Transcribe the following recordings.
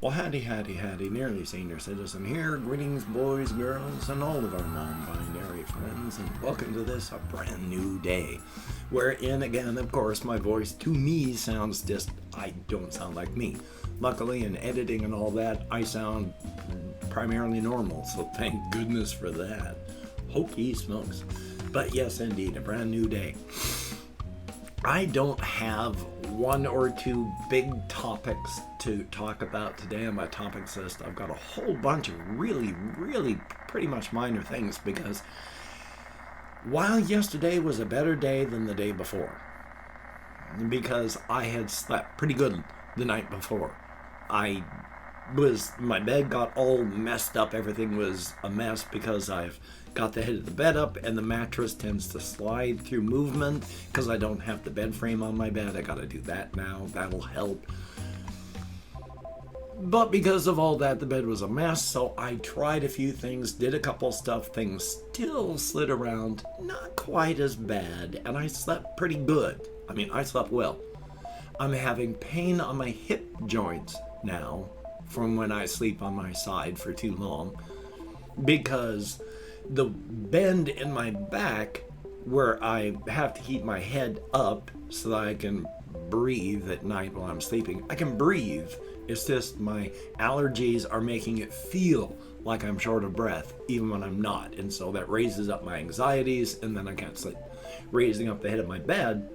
Well, howdy, nearly senior citizen here. Greetings, boys, girls, and all of our non-binary friends, and welcome to this a brand new day, wherein, again, of course, my voice to me sounds I don't sound like me. Luckily, in editing and all that, I sound primarily normal, so thank goodness for that. Hokey smokes. But yes, indeed, a brand new day. I don't have one or two big topics to talk about today on my topics list. I've got a whole bunch of really pretty much minor things because while yesterday was a better day than the day before, because I had slept pretty good the night before. My bed got all messed up. Everything was a mess because I've got the head of the bed up and the mattress tends to slide through movement because I don't have the bed frame on my bed. I gotta do that now. That'll help. But because of all that, the bed was a mess, so I tried a few things, did a couple stuff, things still slid around, not quite as bad, and I slept pretty good. I slept well. I'm having pain on my hip joints now from when I sleep on my side for too long because the bend in my back where I have to keep my head up so that I can breathe at night while I'm sleeping. I can breathe. It's just my allergies are making it feel like I'm short of breath even when I'm not. And so that raises up my anxieties and then I can't sleep. Raising up the head of my bed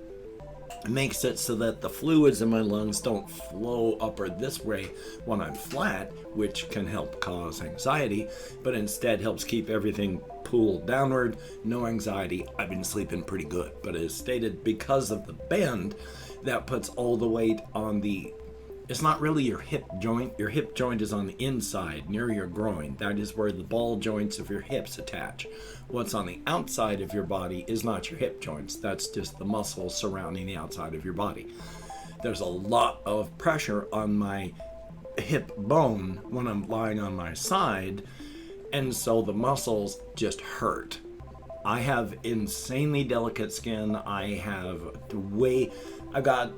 makes it so that the fluids in my lungs don't flow up or this way when I'm flat, which can help cause anxiety, but instead helps keep everything pulled downward. No anxiety. I've been sleeping pretty good, but as stated, because of the bend, that puts all the weight on it's not really your hip joint. Your hip joint is on the inside, near your groin. That is where the ball joints of your hips attach. What's on the outside of your body is not your hip joints. That's just the muscles surrounding the outside of your body. There's a lot of pressure on my hip bone when I'm lying on my side, and so the muscles just hurt. I have insanely delicate skin. I've got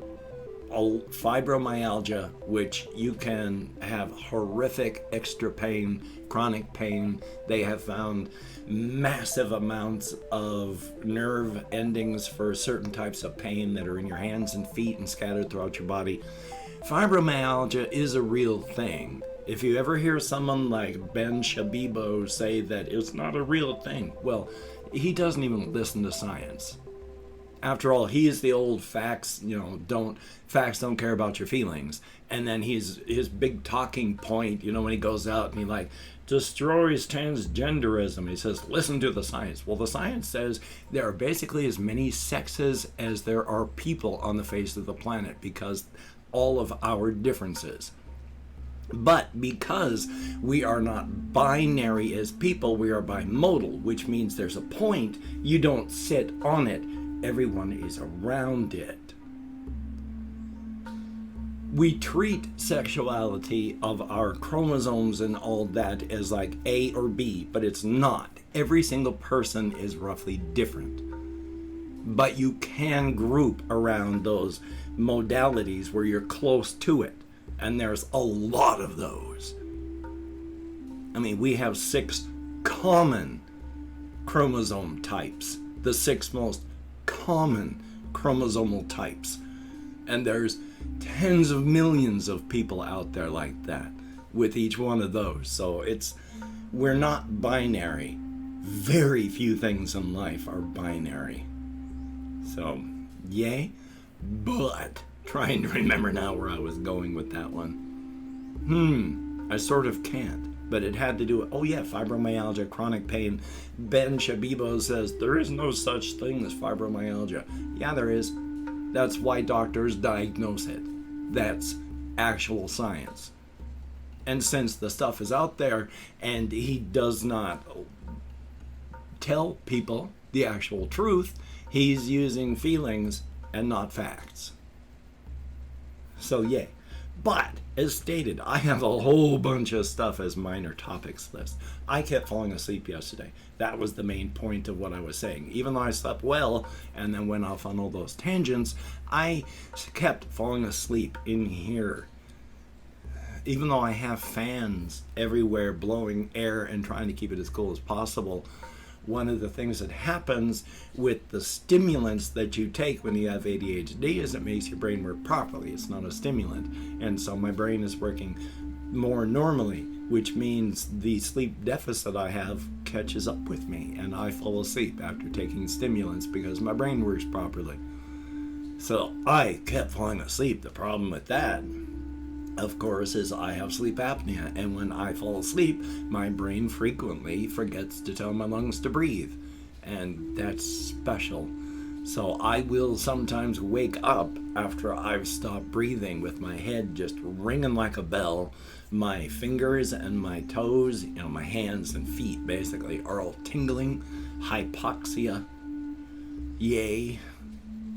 fibromyalgia, which you can have horrific extra pain, chronic pain. They have found massive amounts of nerve endings for certain types of pain that are in your hands and feet and scattered throughout your body. Fibromyalgia is a real thing. If you ever hear someone like Ben Shabibo say that it's not a real thing, well, he doesn't even listen to science. After all, he is the old facts don't care about your feelings. And then his big talking point, when he goes out and he destroys transgenderism, he says, listen to the science. Well, the science says there are basically as many sexes as there are people on the face of the planet because all of our differences. But because we are not binary as people, we are bimodal, which means there's a point, you don't sit on it. Everyone is around it. We treat sexuality of our chromosomes and all that as like A or B, but it's not. Every single person is roughly different. But you can group around those modalities where you're close to it. And there's a lot of those. We have 6 common chromosome types. The 6 most common chromosomal types, and there's tens of millions of people out there like that with each one of those. So we're not binary. Very few things in life are binary. So yay, but trying to remember now where I was going with that one. I sort of can't. But it had to do with, fibromyalgia, chronic pain. Ben Shabibo says there is no such thing as fibromyalgia. Yeah, there is. That's why doctors diagnose it. That's actual science. And since the stuff is out there and he does not tell people the actual truth, he's using feelings and not facts. So yay. But, as stated, I have a whole bunch of stuff as minor topics list. I kept falling asleep yesterday. That was the main point of what I was saying. Even though I slept well and then went off on all those tangents, I kept falling asleep in here. even though I have fans everywhere blowing air and trying to keep it as cool as possible, one of the things that happens with the stimulants that you take when you have ADHD is it makes your brain work properly. It's not a stimulant. And so my brain is working more normally, which means the sleep deficit I have catches up with me, and I fall asleep after taking stimulants because my brain works properly. So I kept falling asleep. The problem with that, of course, is I have sleep apnea, and when I fall asleep, my brain frequently forgets to tell my lungs to breathe, and that's special. So I will sometimes wake up after I've stopped breathing with my head just ringing like a bell. My fingers and my toes, my hands and feet basically, are all tingling. Hypoxia. Yay.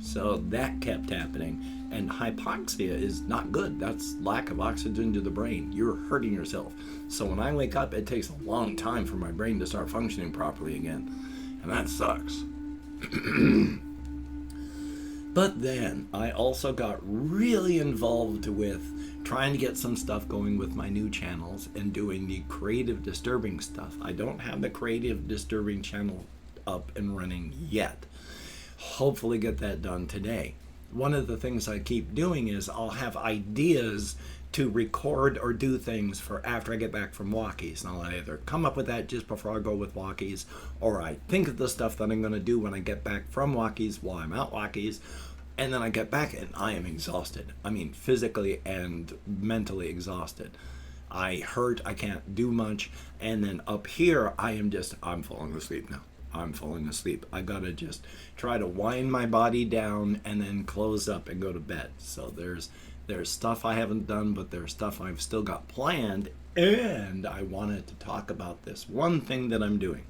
So that kept happening. And hypoxia is not good. That's lack of oxygen to the brain. You're hurting yourself. So when I wake up, it takes a long time for my brain to start functioning properly again. And that sucks. But then I also got really involved with trying to get some stuff going with my new channels and doing the creative disturbing stuff. I don't have the creative disturbing channel up and running yet. Hopefully get that done today. One of the things I keep doing is I'll have ideas to record or do things for after I get back from walkies. And I'll either come up with that just before I go with walkies, or I think of the stuff that I'm going to do when I get back from walkies while I'm out walkies, and then I get back and I am exhausted. I mean, physically and mentally exhausted. I hurt, I can't do much, and then up here I'm falling asleep now. I'm falling asleep. I gotta just try to wind my body down and then close up and go to bed. So there's stuff I haven't done, but there's stuff I've still got planned, and I wanted to talk about this one thing that I'm doing.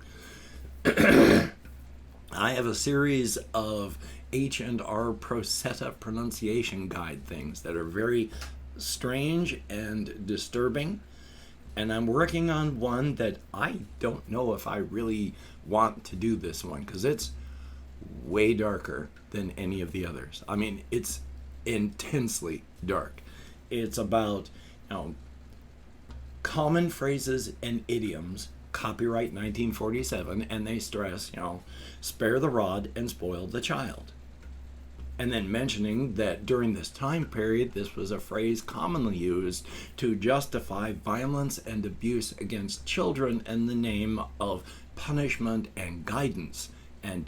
I have a series of H&R Prosetta pronunciation guide things that are very strange and disturbing, and I'm working on one that I don't know if I really want to do this one, because it's way darker than any of the others. I mean, it's intensely dark. It's about common phrases and idioms, copyright 1947, and they stress, spare the rod and spoil the child. And then mentioning that during this time period, this was a phrase commonly used to justify violence and abuse against children in the name of punishment and guidance. And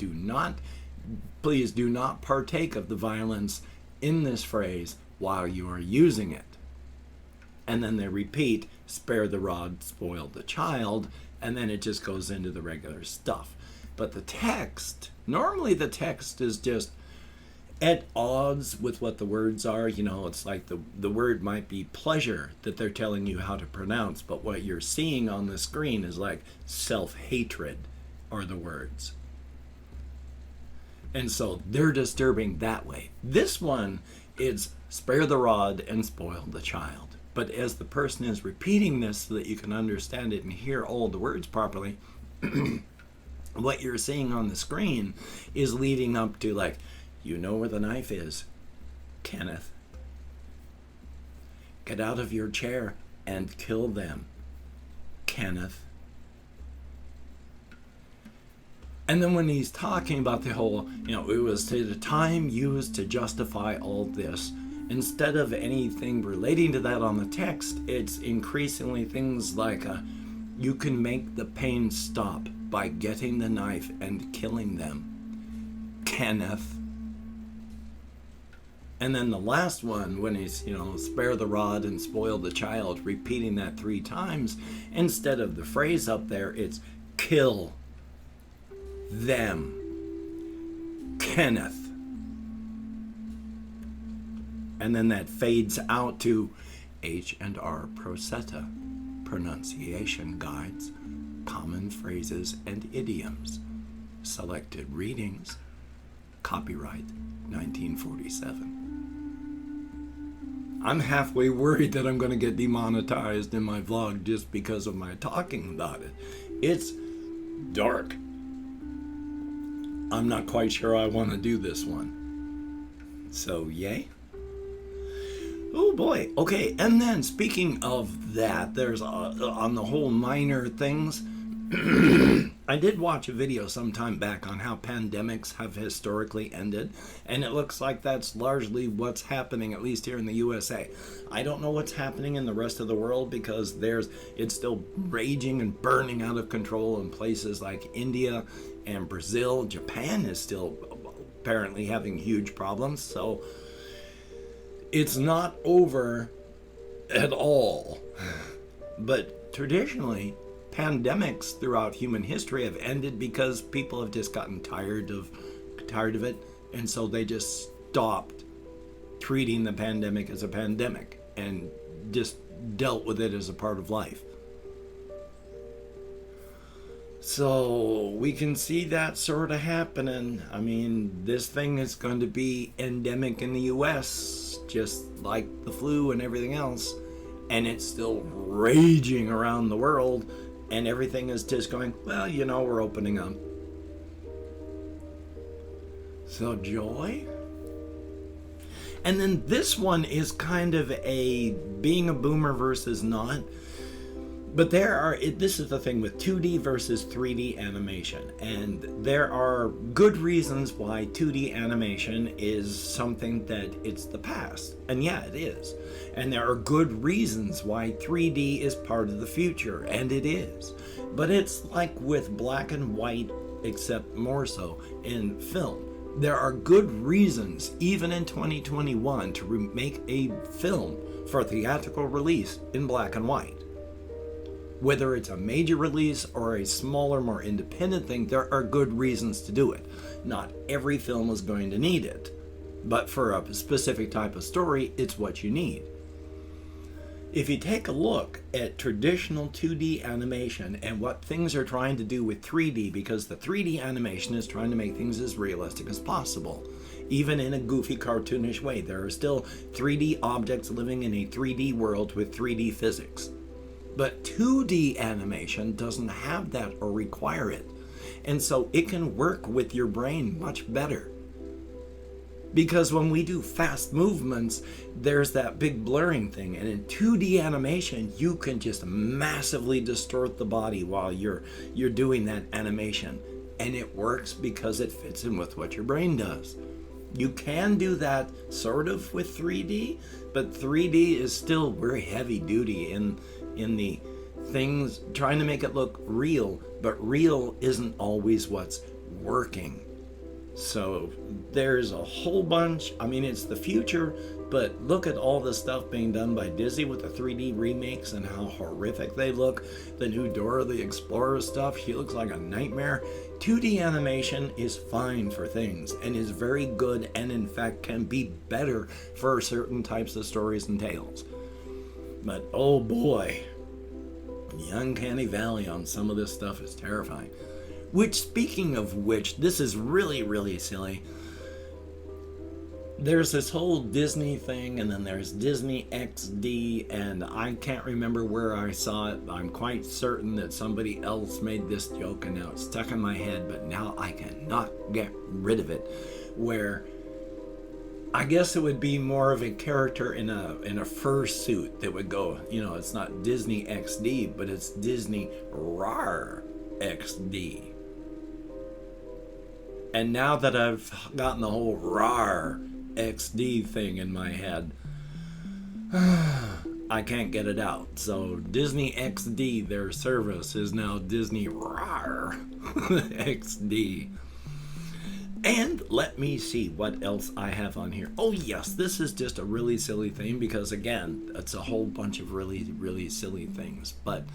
please do not partake of the violence in this phrase while you are using it. And then they repeat, spare the rod, spoil the child, and then it just goes into the regular stuff. But the text, normally the text is just at odds with what the words are. It's like the word might be pleasure that they're telling you how to pronounce, but what you're seeing on the screen is like self-hatred are the words. And so they're disturbing that way. This one is spare the rod and spoil the child. But as the person is repeating this so that you can understand it and hear all the words properly, what you're seeing on the screen is leading up to like, you know where the knife is, Kenneth. Get out of your chair and kill them, Kenneth. And then when he's talking about the whole, it was the time used to justify all this, instead of anything relating to that on the text, it's increasingly things like, you can make the pain stop by getting the knife and killing them, Kenneth. And then the last one, when he's, spare the rod and spoil the child, repeating that 3 times, instead of the phrase up there, it's kill them, Kenneth. And then that fades out to H&R Prosetta pronunciation guides, common phrases and idioms, selected readings, copyright 1947. I'm halfway worried that I'm going to get demonetized in my vlog just because of my talking about it. It's dark. I'm not quite sure I want to do this one. So, yay. Oh boy. Okay, and then speaking of that, there's on the whole minor things. I did watch a video some time back on how pandemics have historically ended, and it looks like that's largely what's happening, at least here in the USA. I don't know what's happening in the rest of the world because it's still raging and burning out of control in places like India and Brazil. Japan is still apparently having huge problems, so it's not over at all. But traditionally, pandemics throughout human history have ended because people have just gotten tired of it, and so they just stopped treating the pandemic as a pandemic and just dealt with it as a part of life. So we can see that sort of happening. I mean, this thing is going to be endemic in the US, just like the flu and everything else, and it's still raging around the world. And everything is just going, well, we're opening up. So joy. And then this one is kind of a being a boomer versus not. But this is the thing with 2D versus 3D animation. And there are good reasons why 2D animation is something that it's the past. And yeah, it is. And there are good reasons why 3D is part of the future, and it is. But it's like with black and white, except more so in film. There are good reasons, even in 2021, to make a film for theatrical release in black and white. Whether it's a major release or a smaller, more independent thing, there are good reasons to do it. Not every film is going to need it, but for a specific type of story, it's what you need. If you take a look at traditional 2D animation and what things are trying to do with 3D, because the 3D animation is trying to make things as realistic as possible, even in a goofy, cartoonish way, there are still 3D objects living in a 3D world with 3D physics. But 2D animation doesn't have that or require it. And so it can work with your brain much better. Because when we do fast movements, there's that big blurring thing. And in 2D animation, you can just massively distort the body while you're doing that animation. And it works because it fits in with what your brain does. You can do that sort of with 3D, but 3D is still very heavy duty in the things, trying to make it look real, but real isn't always what's working. So there's a whole bunch. I mean, it's the future, but look at all the stuff being done by Disney with the 3D remakes and how horrific they look. The new Dora the Explorer stuff, she looks like a nightmare. 2D animation is fine for things and is very good, and in fact can be better for certain types of stories and tales. But oh boy, the uncanny valley on some of this stuff is terrifying. Which, speaking of which, this is really, really silly. There's this whole Disney thing, and then there's Disney XD, and I can't remember where I saw it. I'm quite certain that somebody else made this joke, and now it's stuck in my head, but now I cannot get rid of it. Where I guess it would be more of a character in a fursuit that would go, it's not Disney XD, but it's Disney RAR XD. And now that I've gotten the whole RAR XD thing in my head, I can't get it out. So Disney XD, their service, is now Disney RAR XD. And let me see what else I have on here. Oh yes, this is just a really silly thing because, again, it's a whole bunch of really, really silly things. But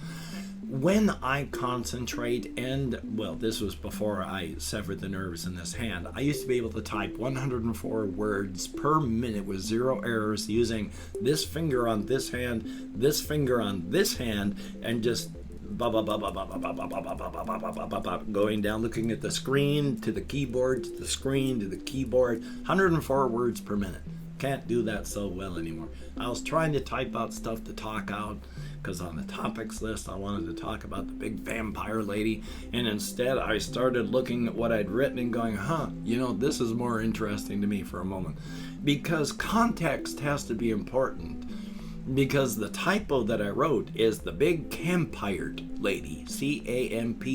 when I concentrate, and well, this was before I severed the nerves in this hand, I used to be able to type 104 words per minute with 0 errors using this finger on this hand, this finger on this hand, and just going down, looking at the screen to the keyboard, to the screen to the keyboard. 104 words per minute. Can't do that so well anymore. I was trying to type out stuff to talk out because on the topics list I wanted to talk about the big vampire lady, and instead I started looking at what I'd written and going, this is more interesting to me for a moment, because context has to be important. Because the typo that I wrote is the big campired lady, Campirte.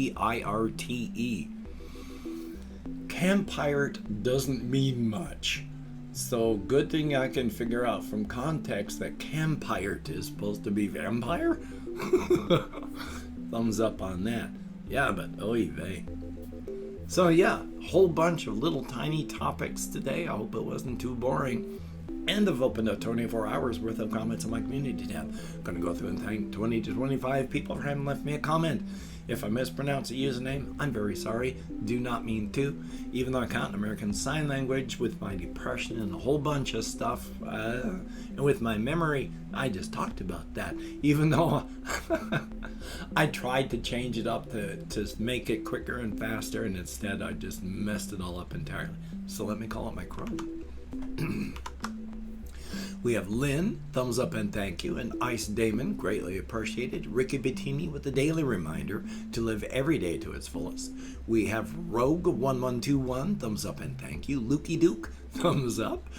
Campired doesn't mean much. So good thing I can figure out from context that campired is supposed to be vampire? Thumbs up on that. Yeah, but oy vey. So yeah, whole bunch of little tiny topics today. I hope it wasn't too boring. And I've opened up 24 hours worth of comments on my community tab. I'm going to go through and thank 20 to 25 people for having left me a comment. If I mispronounce a username, I'm very sorry. Do not mean to. Even though I count American Sign Language with my depression and a whole bunch of stuff, and with my memory, I just talked about that. Even though I tried to change it up to make it quicker and faster, and instead I just messed it all up entirely. So let me call it my Chrome. We have Lynn, thumbs up and thank you, and Ice Damon, greatly appreciated. Ricky Bettini with a daily reminder to live every day to its fullest. We have Rogue1121, thumbs up and thank you. Lukey Duke, thumbs up.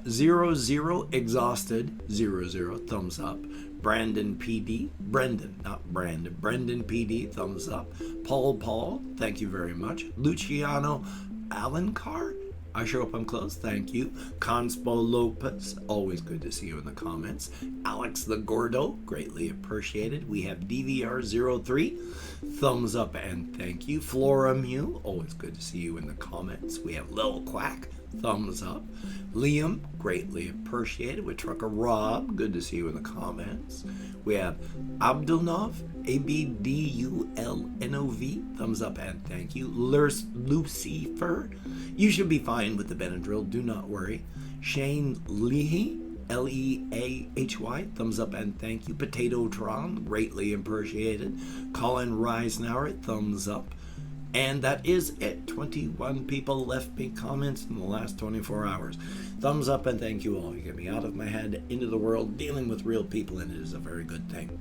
00 Exhausted, 00, thumbs up. Brandon PD, Brendan PD, thumbs up. Paul, thank you very much. Luciano Alencar, I sure hope I'm close, thank you. Conspo Lopez, always good to see you in the comments. Alex the Gordo, greatly appreciated. We have DVR03, thumbs up and thank you. Flora Mew, always good to see you in the comments. We have Lil Quack, thumbs up. Liam, greatly appreciated. With Trucker Rob, good to see you in the comments. We have Abdulnov, ABDULNOV, thumbs up and thank you. Lucifer, you should be fine with the Benadryl, do not worry. Shane Leahy, Leahy, thumbs up and thank you. Potato Tron, greatly appreciated. Colin Reisenauer, thumbs up. And that is it. 21 people left me comments in the last 24 hours. Thumbs up and thank you all. You get me out of my head, into the world, dealing with real people, and it is a very good thing.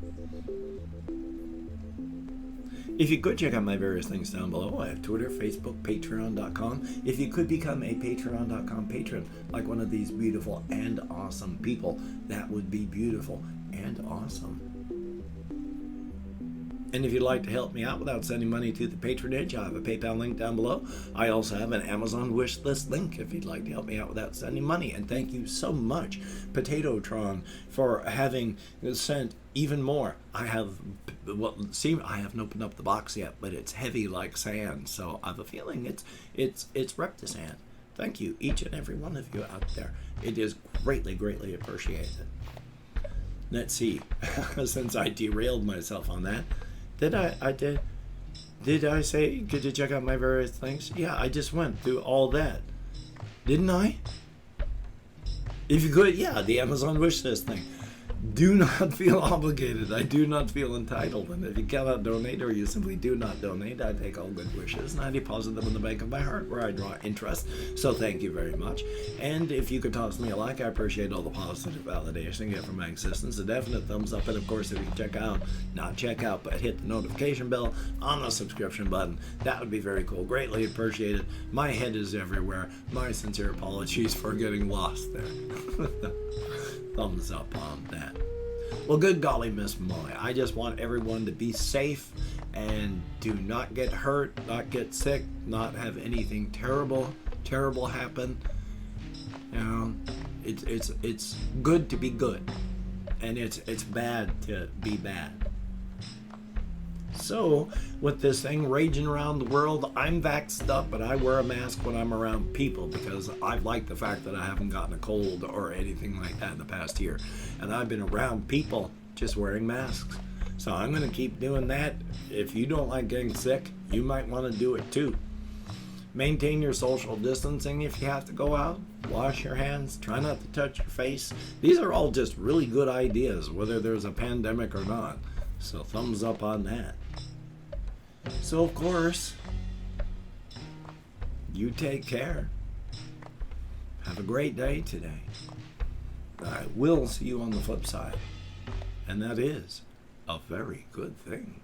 If you could check out my various things down below, I have Twitter, Facebook, Patreon.com. If you could become a Patreon.com patron, like one of these beautiful and awesome people, that would be beautiful and awesome. And if you'd like to help me out without sending money to the patronage, I have a PayPal link down below. I also have an Amazon wish list link if you'd like to help me out without sending money. And thank you so much, Potatotron, for having sent even more. I haven't opened up the box yet, but it's heavy like sand, so I have a feeling it's Reptisand. Thank you, each and every one of you out there. It is greatly, greatly appreciated. Let's see, since I derailed myself on that. Did I say, could you check out my various things? Yeah, I just went through all that. Didn't I? If you could, yeah, the Amazon wishlist thing. Do not feel obligated. I do not feel entitled. And if you cannot donate or you simply do not donate, I take all good wishes and I deposit them in the bank of my heart where I draw interest. So thank you very much. And if you could toss me a like, I appreciate all the positive validation I get from my existence. A definite thumbs up. And of course, if you can but hit the notification bell on the subscription button, that would be very cool. Greatly appreciated. My head is everywhere. My sincere apologies for getting lost there. Thumbs up on that. Well, good golly, Miss Molly. I just want everyone to be safe and do not get hurt, not get sick, not have anything terrible happen. You know, it's good to be good, and it's bad to be bad. So, with this thing raging around the world, I'm vaxxed up, but I wear a mask when I'm around people because I like the fact that I haven't gotten a cold or anything like that in the past year. And I've been around people just wearing masks. So I'm going to keep doing that. If you don't like getting sick, you might want to do it too. Maintain your social distancing if you have to go out. Wash your hands. Try not to touch your face. These are all just really good ideas, whether there's a pandemic or not. So thumbs up on that. So of course, you take care. Have a great day today. I will see you on the flip side. And that is a very good thing.